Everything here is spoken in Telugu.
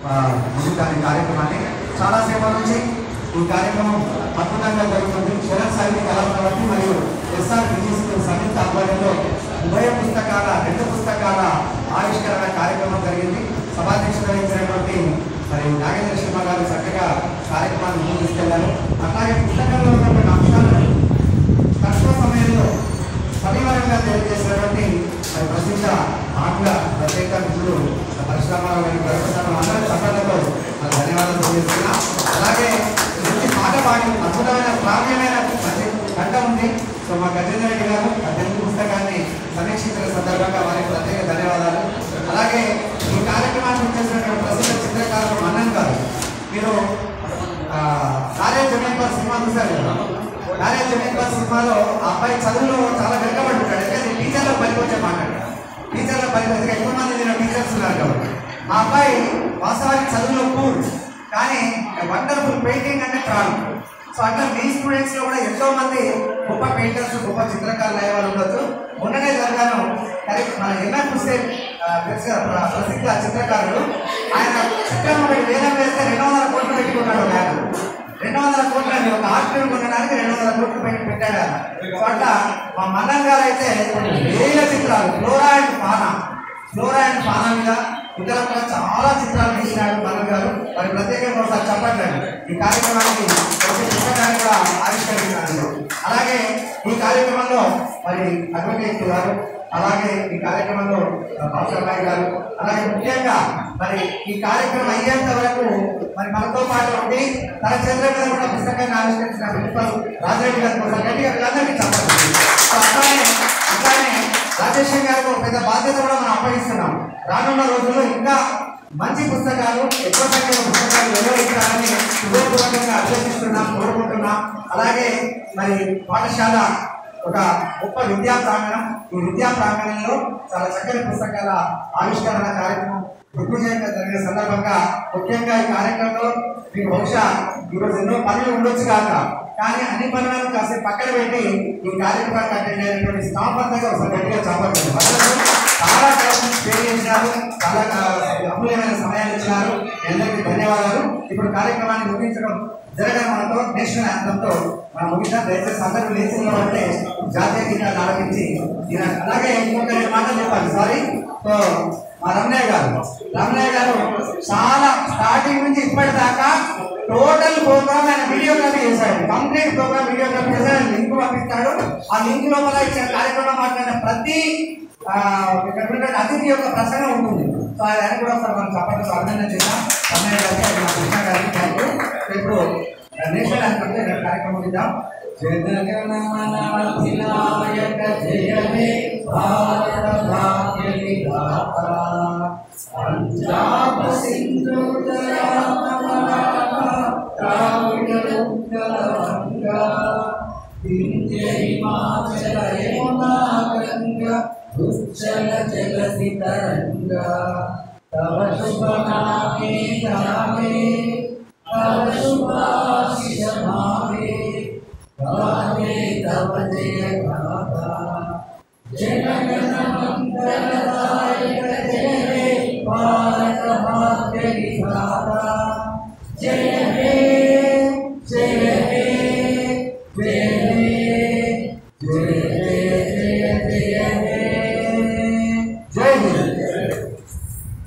ముందుకాని కార్యక్రమాన్ని చాలాసేపటి నుంచి ఈ కార్యక్రమం అద్భుతంగా జరుగుతుంది. శరత్ సాహిత్య కళాభవన్ మరియు ఎస్ఆర్ విజయ్ సంయుక్త ఆధ్వర్యంలో ఉభయ పుస్తకాల 2 పుస్తకాల ఆవిష్కరణ కార్యక్రమం జరిగింది. సభాధ్యక్షత వహించినటువంటి మరి నాగేంద్ర శర్మ గారు చక్కగా కార్యక్రమాన్ని ముందుకు తీసుకెళ్లారు. అట్లాగే పుస్తకంలో ఉన్నటువంటి అంశాలను తక్కువ సమయంలో సవివరంగా తెలియజేసినటువంటి మరి ప్రసిద్ధ ఆంగ్ల రచయితలు పరిశ్రమలు అందరి సభ్యులతో ధన్యవాదాలు తెలియజేస్తున్నా. అలాగే మంచి పాట పాడి అద్భుతమైన ప్రామ్యమైన మంచి గంట ఉంది. సో మా గజేంద్ర రెడ్డి గారు ఆ తెలుగు పుస్తకాన్ని సమీక్షించిన సందర్భంగా వారికి ప్రత్యేక ధన్యవాదాలు. అలాగే ఈ కార్యక్రమాన్ని చేసినటువంటి ప్రసిద్ధ చిత్రకారులు మన్నన్ గారు, మీరు నారే జమీన్పర్ సినిమా చూశారు కదా. నారే జమీన్పర్ సినిమాలో ఆ అబ్బాయి చదువులో చాలా వెనుకబడి ఉంటాడు. ఎందుకంటే టీచర్లో పనికొచ్చే మాట్లాడు, టీచర్లో పనికొచ్చే ఎక్కువ మంది నేను టీచర్స్ ఉన్నారు కాబట్టి ఆ అబ్బాయి వాస్తవానికి చదువులో కూల్, కానీ వండర్ఫుల్ పెయింటింగ్ అంటే ప్రాణం. సో అట్లా మీ స్టూడెంట్స్లో కూడా ఎంతో మంది గొప్ప పెయింటర్స్, గొప్ప చిత్రకారులు అయ్యే వాళ్ళు ఉండొచ్చు. మొన్ననే జరగాను మన ఎంఎఫ్ హుస్సేన్ ప్రసిద్ధ చిత్రకారుడు, ఆయన చిత్రం ఒకటి వేలం వేస్తే 200 కోట్లు పెట్టుకున్నాడు. ఆయన 200 కోట్లు అని ఒక ఆర్టికల్ కొనడానికి 200 కోట్లు పెట్టాడు ఆయన. సో అట్లా మా మన్నన్ గారు అయితే వేల చిత్రాలు ఫ్లోరా అండ్ ఫానా మీద ఇతర కూడా చాలా చిత్రాలు తీసినాడు మన్నన్ గారు. మరి ప్రత్యేకంగా ఒకసారి చెప్పట్లేదు ఈ కార్యక్రమానికి పుస్తకాన్ని కూడా ఆవిష్కరించినారు. అలాగే ఈ కార్యక్రమంలో మరి అడ్వకేట్ గారు, అలాగే ఈ కార్యక్రమంలో బాబురాయ్ గారు, అలాగే ముఖ్యంగా మరి ఈ కార్యక్రమం అయ్యేంత వరకు మరి మనతో పాటు ఉండి తన చంద్ర మీద కూడా పుస్తకాన్ని ఆవిష్కరించిన ప్రిన్సిపల్ రాజరెడ్డి గారి కోసం గట్టిగా వీళ్ళందరికీ చెప్పాలి. అట్లానే రాజేశ్వర్ గారికి ఒక పెద్ద బాధ్యత కూడా మనం అప్పగిస్తున్నాం. రానున్న రోజుల్లో ఇంకా మంచి పుస్తకాలు, ఎక్కువ సంఖ్యలో పుస్తకాలు నిర్వహించాలని హృదయపూర్వకంగా అభ్యర్థిస్తున్నాం, కోరుకుంటున్నాం. అలాగే మరి పాఠశాల ఒక గొప్ప విద్యా ప్రాంగణం, ఈ విద్యా ప్రాంగణంలో చాలా చక్కని పుస్తకాల ఆవిష్కరణ కార్యక్రమం దిగ్విజయంగా జరిగిన సందర్భంగా ముఖ్యంగా ఈ కార్యక్రమంలో మీకు బహుశా ఈరోజు ఎన్నో పనులు ఉండొచ్చు కాక, కానీ అన్ని పనులను కాసేపు పక్కన పెట్టి ఈ కార్యక్రమానికి అటెండ్ అయినటువంటి స్టాఫ్ అంతా ఒకసారి గట్టిగా చెప్పండి. చాలా స్పేర్ చేసినారు, చాలా అమూల్యమైన సమయాన్ని ఇచ్చినారు. అందరికీ ధన్యవాదాలు. ఇప్పుడు కార్యక్రమాన్ని ముగించడం జరగడంతో నేషనల్ యాంథంతో మనం ముగిద్దాం. దయచేసి అందరూ లేచిందో అంటే జాతీయ గీతాన్ని ఆలపించి అలాగే ఇంకొక 2 మాటలు చెప్పాలి. సారీ. సో మా రమణయ్య గారు చాలా స్టార్టింగ్ నుంచి ఇప్పటిదాకా టోటల్ ప్రోగ్రామ్ ఆయన వీడియోగ్రఫీ చేశాడు. కంప్లీట్ ప్రోగ్రామ్ వీడియోగ్రఫీ చేశాడు. లింక్ పంపిస్తాడు. ఆ లింక్ లోపల ఇచ్చిన కార్యక్రమం మాట్లాడిన ప్రతి అతిథి యొక్క ప్రసంగం ఉంటుంది. సో ఆయన కూడా ఒకసారి మనం చెప్పండి, అభినందన చేద్దాం. రమణయ్య గారికి, మా కృష్ణ గారికి థ్యాంక్ యూ. ఇప్పుడు నేషనల్ యాంథమ్ కార్యక్రమం ఇద్దాం. పంజాబ్ సింధు హిమాచల యమునా గంగా ఉచ్చల జలసి తరంగా తవ శుభ నామే తవ శుభాశిష భావే గానే తవ జయ గాథా జనగణ మంగళదాయక జయ హే భారత భాగ్య విధాత